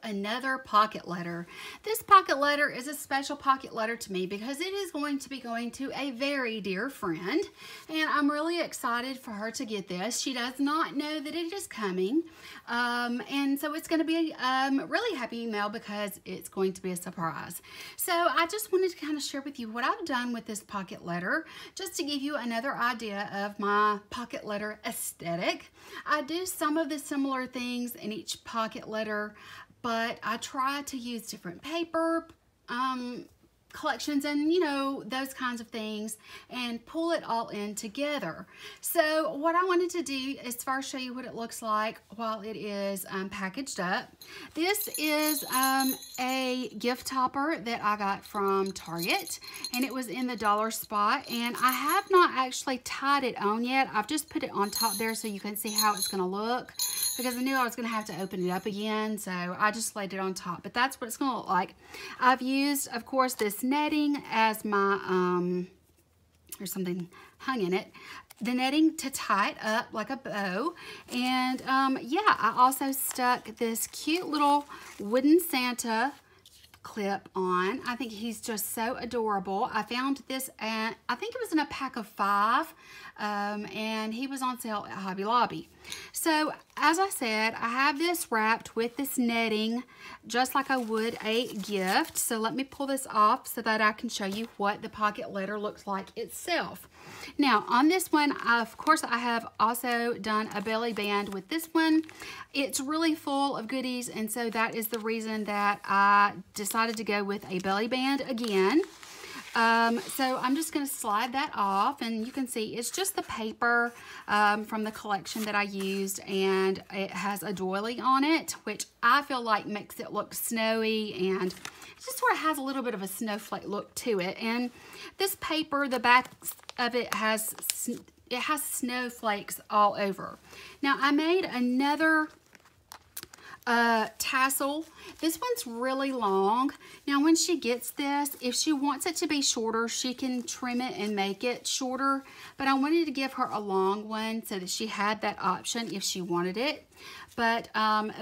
Another pocket letter. This pocket letter is a special pocket letter to me because it is going to be going to a very dear friend, and I'm really excited for her to get this. She does not know that it is coming, and so it's going to be really happy email because it's going to be a surprise. So I just wanted to kind of share with you what I've done with this pocket letter, just to give you another idea of my pocket letter aesthetic. I do some of the similar things in each pocket letter, but I try to use different paper collections and, you know, those kinds of things, and pull it all in together. So what I wanted to do is first show you what it looks like while it is packaged up. This is a gift topper that I got from Target, and it was in the dollar spot, and I have not actually tied it on yet. I've just put it on top there so you can see how it's going to look, because I knew I was going to have to open it up again, so I just laid it on top. But that's what it's going to look like. I've used, of course, this netting as my, there's something hung in it, the netting to tie it up like a bow. And yeah, I also stuck this cute little wooden Santa clip on. I think he's just so adorable. I found this at, I think it was in a pack of 5, and he was on sale at Hobby Lobby. So as I said, I have this wrapped with this netting just like I would a gift. So let me pull this off so that I can show you what the pocket letter looks like itself. Now on this one, of course, I have also done a belly band with this one. It's really full of goodies, and so that is the reason that I decided to go with a belly band again. So I'm just going to slide that off, and you can see it's just the paper from the collection that I used, and it has a doily on it, which I feel like makes it look snowy, and it just sort of has a little bit of a snowflake look to it. And this paper, the back of it has snowflakes all over. Now I made another tassel. This one's really long. Now when she gets this, if she wants it to be shorter, she can trim it and make it shorter, but I wanted to give her a long one so that she had that option if she wanted it. But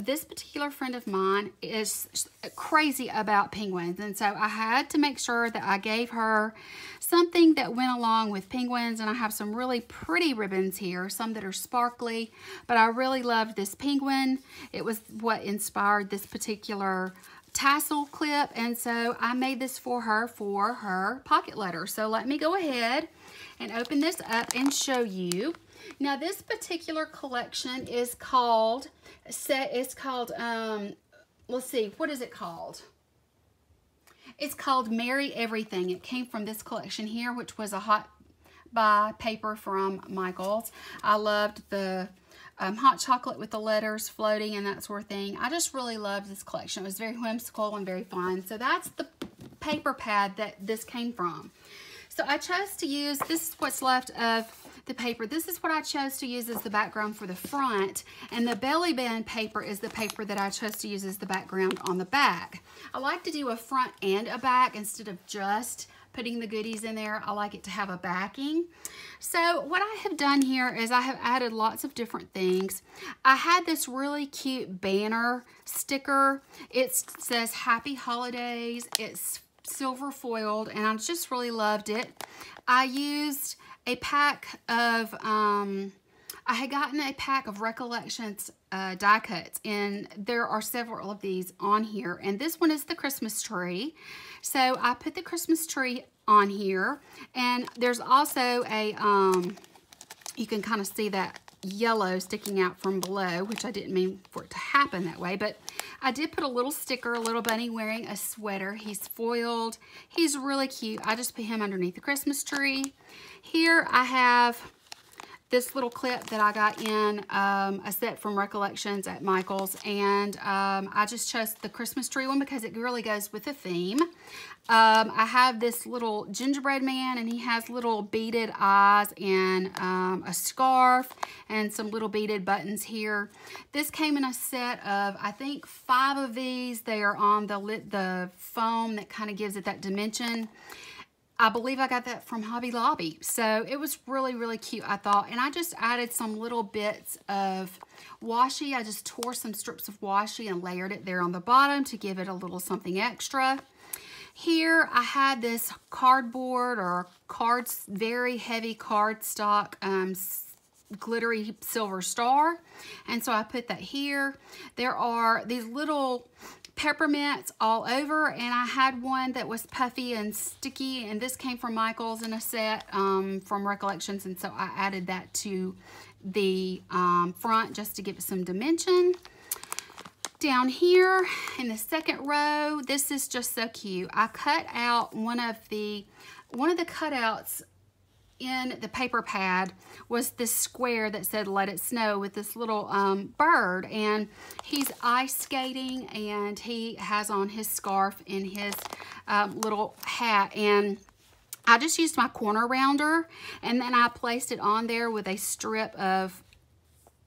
this particular friend of mine is crazy about penguins, and so I had to make sure that I gave her something that went along with penguins. And I have some really pretty ribbons here, some that are sparkly, but I really loved this penguin. It was what inspired this particular tassel clip, and so I made this for her pocket letter. So let me go ahead and open this up and show you. Now this particular collection is called, let's see, what is it called? It's called Merry Everything. It came from this collection here, which was a hot buy paper from Michael's. I loved the hot chocolate with the letters floating and that sort of thing. I just really loved this collection. It was very whimsical and very fun. So that's the paper pad that this came from. So I chose to use, this is what's left of the paper. This is what I chose to use as the background for the front, and the belly band paper is the paper that I chose to use as the background on the back. I like to do a front and a back instead of just putting the goodies in there. I like it to have a backing. So what I have done here is I have added lots of different things. I had this really cute banner sticker. It says Happy Holidays. It's silver foiled, and I just really loved it. I used a pack of, I had gotten a pack of Recollections die cuts, and there are several of these on here, and this one is the Christmas tree. So I put the Christmas tree on here, and there's also a, you can kind of see that yellow sticking out from below, which I didn't mean for it to happen that way, but I did put a little sticker, a little bunny wearing a sweater. He's foiled. He's really cute. I just put him underneath the Christmas tree. Here I have this little clip that I got in a set from Recollections at Michael's, and I just chose the Christmas tree one because it really goes with the theme. I have this little gingerbread man, and he has little beaded eyes and a scarf and some little beaded buttons here. This came in a set of, I think, 5 of these. They are on the foam that kind of gives it that dimension. I believe I got that from Hobby Lobby. So it was really, really cute, I thought. And I just added some little bits of washi. I just tore some strips of washi and layered it there on the bottom to give it a little something extra. Here I had this cardboard or very heavy cardstock glittery silver star. And so I put that here. There are these little peppermints all over, and I had one that was puffy and sticky, and this came from Michael's in a set from Recollections, and so I added that to the front just to give it some dimension. Down here in the second row, this is just so cute. I cut out one of the cutouts in the paper pad was this square that said "Let It Snow" with this little bird, and he's ice skating, and he has on his scarf and his little hat, and I just used my corner rounder, and then I placed it on there with a strip of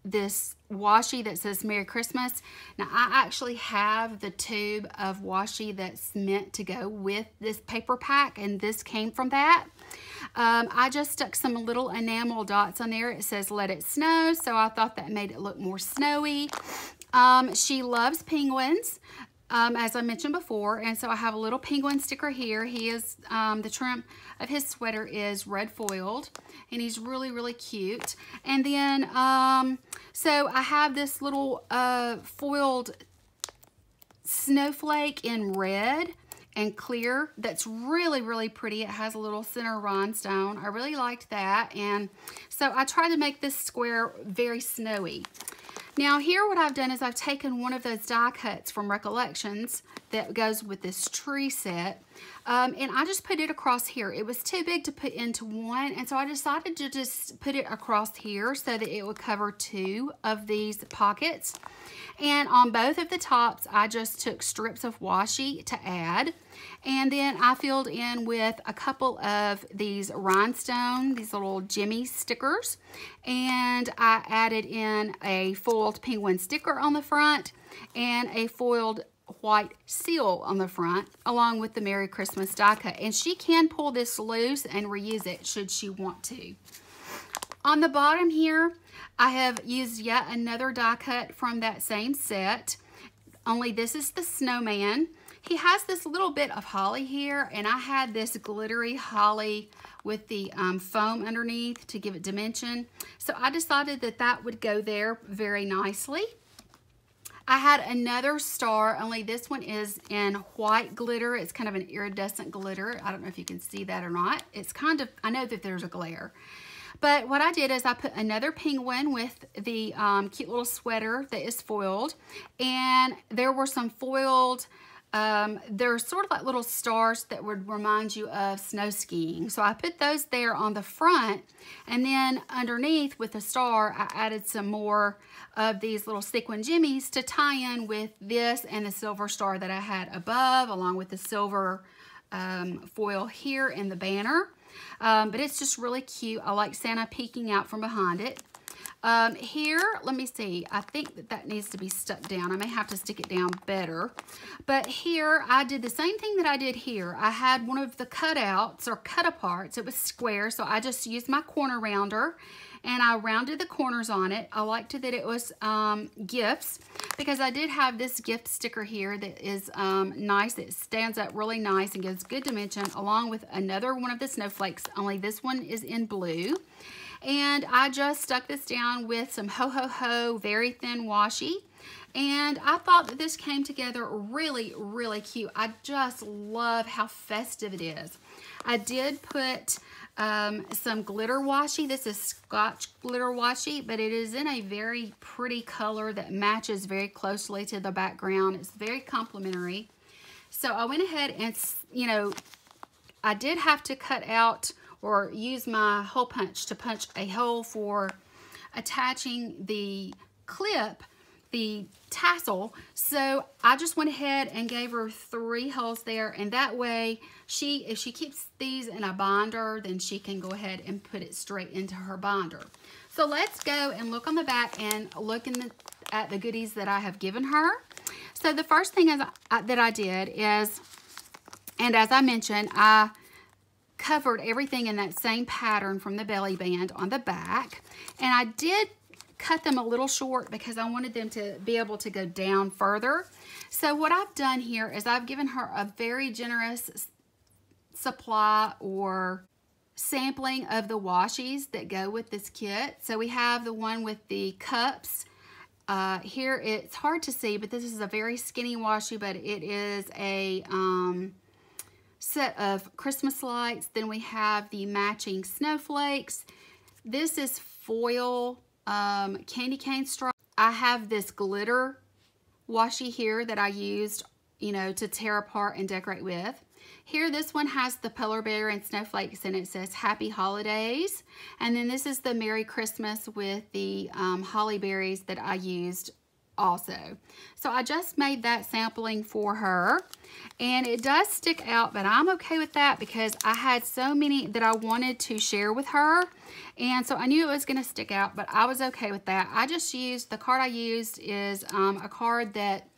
this washi that says Merry Christmas. Now I actually have the tube of washi that's meant to go with this paper pack, and this came from that. I just stuck some little enamel dots on there. It says "Let It Snow," so I thought that made it look more snowy. She loves penguins, as I mentioned before, and so I have a little penguin sticker here. He is, the trim of his sweater is red foiled, and he's really, really cute. And then, so I have this little foiled snowflake in red and clear that's really, really pretty. It has a little center rhinestone. I really liked that, and so I tried to make this square very snowy. Now here what I've done is I've taken one of those die cuts from Recollections that goes with this tree set, and I just put it across here. It was too big to put into one, and so I decided to just put it across here so that it would cover 2 of these pockets. And on both of the tops, I just took strips of washi to add, and then I filled in with a couple of these rhinestone, these little Jimmy stickers, and I added in a foiled penguin sticker on the front and a foiled white seal on the front, along with the Merry Christmas die cut. And she can pull this loose and reuse it should she want to. On the bottom here, I have used yet another die cut from that same set, only this is the snowman. He has this little bit of holly here, and I had this glittery holly with the foam underneath to give it dimension. So I decided that that would go there very nicely. I had another star, only this one is in white glitter. It's kind of an iridescent glitter. I don't know if you can see that or not. It's kind of, I know that there's a glare. But what I did is I put another penguin with the cute little sweater that is foiled. And there were some foiled, they're sort of like little stars that would remind you of snow skiing. So I put those there on the front. And then underneath with the star, I added some more of these little sequin jimmies to tie in with this and the silver star that I had above, along with the silver foil here in the banner. But it's just really cute. I like Santa peeking out from behind it. Here, let me see. I think that that needs to be stuck down. I may have to stick it down better. But here, I did the same thing that I did here. I had one of the cutouts or cut-aparts. It was square, so I just used my corner rounder, and I rounded the corners on it. I liked it that it was gifts, because I did have this gift sticker here that is nice. It stands up really nice and gives good dimension, along with another one of the snowflakes, only this one is in blue. And I just stuck this down with some Ho Ho Ho very thin washi. And I thought that this came together really, really cute. I just love how festive it is. I did put some glitter washi. This is Scotch glitter washi, but it is in a very pretty color that matches very closely to the background. It's very complimentary. So I went ahead and, you know, I did have to cut out or use my hole punch to punch a hole for attaching the clip, the tassel. So I just went ahead and gave her 3 holes there, and that way if she keeps these in a binder, then she can go ahead and put it straight into her binder. So let's go and look on the back and look at the goodies that I have given her. So the first thing that I did is, and as I mentioned, I covered everything in that same pattern from the belly band on the back, and I did cut them a little short because I wanted them to be able to go down further. So what I've done here is I've given her a very generous supply or sampling of the washies that go with this kit. So we have the one with the cups. Here it's hard to see, but this is a very skinny washi, but it is a set of Christmas lights. Then we have the matching snowflakes. This is foil candy cane straw. I have this glitter washi here that I used, you know, to tear apart and decorate with. Here, this one has the polar bear and snowflakes, and it says Happy Holidays. And then this is the Merry Christmas with the holly berries that I used also. So I just made that sampling for her, and it does stick out, but I'm okay with that because I had so many that I wanted to share with her, and so I knew it was going to stick out, but I was okay with that. I just used, the card I used is a card that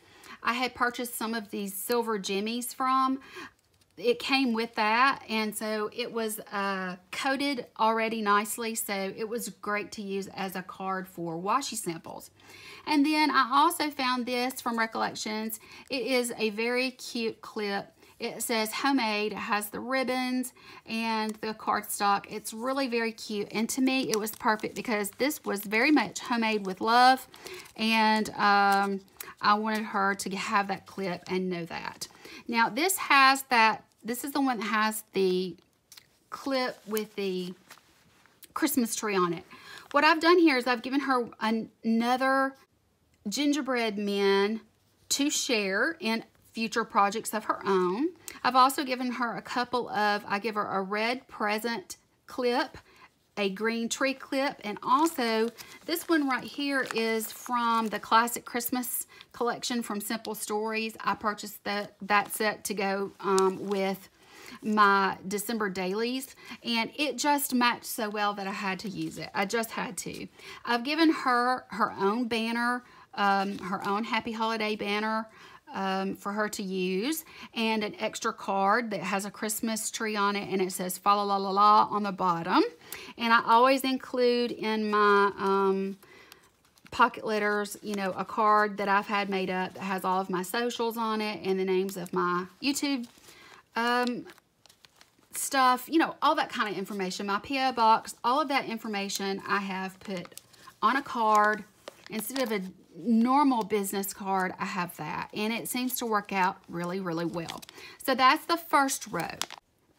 I had purchased some of these silver jimmies from. It came with that, and so it was coated already nicely, so it was great to use as a card for washi samples. And then I also found this from Recollections. It is a very cute clip. It says homemade. It has the ribbons and the cardstock. It's really very cute, and to me it was perfect because this was very much homemade with love, and I wanted her to have that clip and know that. Now this has that, this is the one that has the clip with the Christmas tree on it. What I've done here is I've given her another gingerbread man to share in future projects of her own. I've also given her a couple of, I give her a red present clip, a green tree clip, and also this one right here is from the Classic Christmas collection from Simple Stories. I purchased that set to go with my December dailies, and it just matched so well that I had to use it. I just had to. I've given her her own banner, her own Happy Holiday banner for her to use, and an extra card that has a Christmas tree on it, and it says fa la la la la on the bottom. And I always include in my pocket letters, you know, a card that I've had made up that has all of my socials on it and the names of my YouTube stuff, you know, all that kind of information, my P.O. box, all of that information I have put on a card. Instead of a normal business card, I have that, and it seems to work out really, really well. So that's the first row.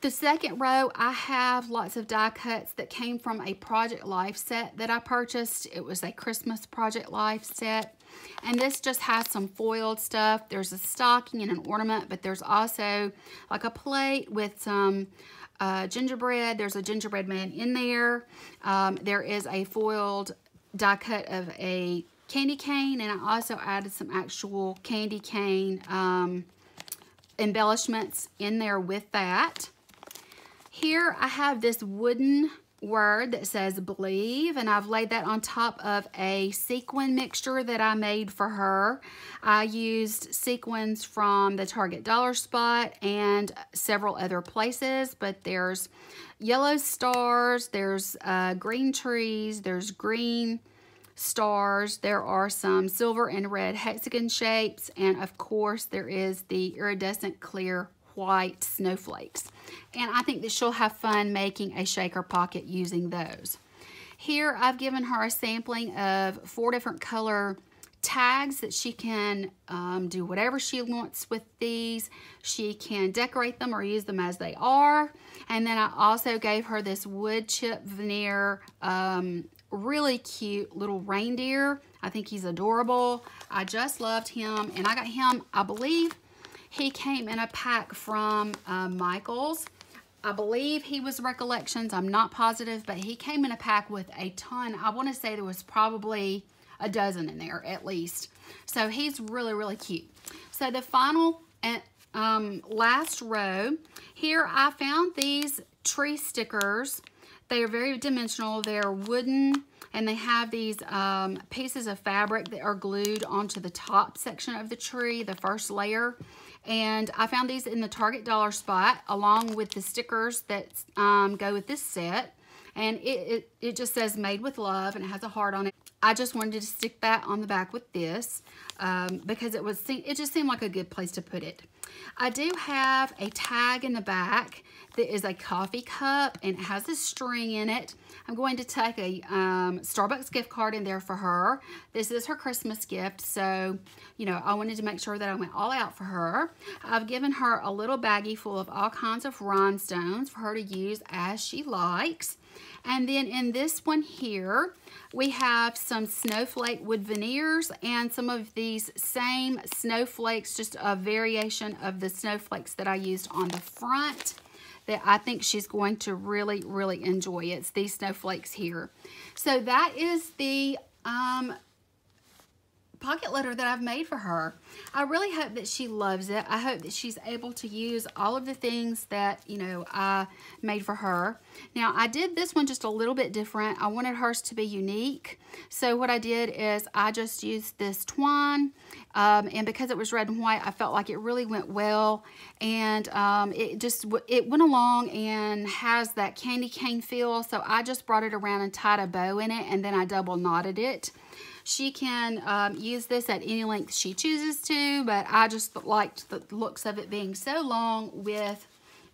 The second row, I have lots of die cuts that came from a Project Life set that I purchased. It was a Christmas Project Life set, and this just has some foiled stuff. There's a stocking and an ornament, but there's also like a plate with some gingerbread. There's a gingerbread man in there. There is a foiled die cut of a candy cane, and I also added some actual candy cane embellishments in there with that. Here I have this wooden word that says believe, and I've laid that on top of a sequin mixture that I made for her. I used sequins from the Target Dollar Spot and several other places, but there's yellow stars, there's green trees, there's green stars, there are some silver and red hexagon shapes, and of course there is the iridescent clear white snowflakes. And I think that she'll have fun making a shaker pocket using those. Here I've given her a sampling of 4 different color tags that she can do whatever she wants with these. She can decorate them or use them as they are. And then I also gave her this wood chip veneer really cute little reindeer. I think he's adorable. I just loved him, and I got him, I believe he came in a pack from Michael's. I believe he was Recollections. I'm not positive, but he came in a pack with a ton. I want to say there was probably a dozen in there at least. So he's really, really cute. So the final and last row, here I found these tree stickers. They are very dimensional. They're wooden, and they have these pieces of fabric that are glued onto the top section of the tree, the first layer. And I found these in the Target dollar spot along with the stickers that go with this set. And it just says made with love, and it has a heart on it. I just wanted to stick that on the back with this because it just seemed like a good place to put it. I do have a tag in the back that is a coffee cup, and it has a string in it. I'm going to take a Starbucks gift card in there for her. This is her Christmas gift, so, you know, I wanted to make sure that I went all out for her. I've given her a little baggie full of all kinds of rhinestones for her to use as she likes. And then in this one here, we have some snowflake wood veneers and some of these same snowflakes, just a variation of the snowflakes that I used on the front that I think she's going to really, really enjoy. It's these snowflakes here. So that is the pocket letter that I've made for her. I really hope that she loves it. I hope that she's able to use all of the things that, you know, I made for her. Now, I did this one just a little bit different. I wanted hers to be unique. So what I did is I just used this twine, and because it was red and white, I felt like it really went well. And it went along and has that candy cane feel. So I just brought it around and tied a bow in it, and then I double knotted it. She can use this at any length she chooses to, but I just liked the looks of it being so long with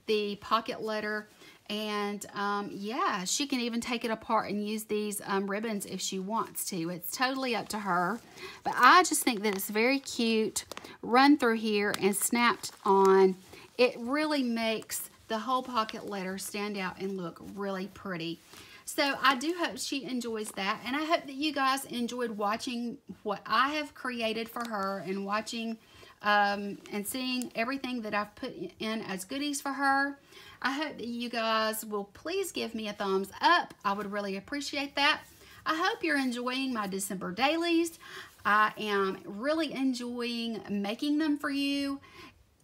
the pocket letter. And yeah, she can even take it apart and use these ribbons if she wants to. It's totally up to her. But I just think that it's very cute. Run through here and snapped on. It really makes the whole pocket letter stand out and look really pretty. So I do hope she enjoys that, and I hope that you guys enjoyed watching what I have created for her and watching and seeing everything that I've put in as goodies for her. I hope that you guys will please give me a thumbs up. I would really appreciate that. I hope you're enjoying my December dailies. I am really enjoying making them for you.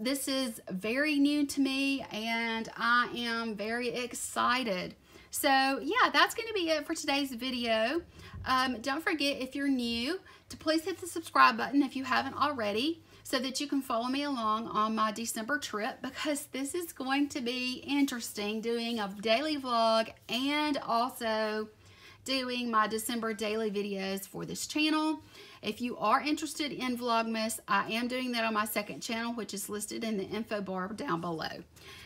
This is very new to me, and I am very excited. So yeah, that's going to be it for today's video. Don't forget, if you're new, to please hit the subscribe button if you haven't already, so that you can follow me along on my December trip, because this is going to be interesting, doing a daily vlog and also doing my December daily videos for this channel. If you are interested in Vlogmas, I am doing that on my second channel, which is listed in the info bar down below.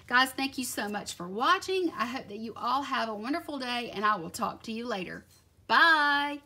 Guys, thank you so much for watching. I hope that you all have a wonderful day, and I will talk to you later. Bye.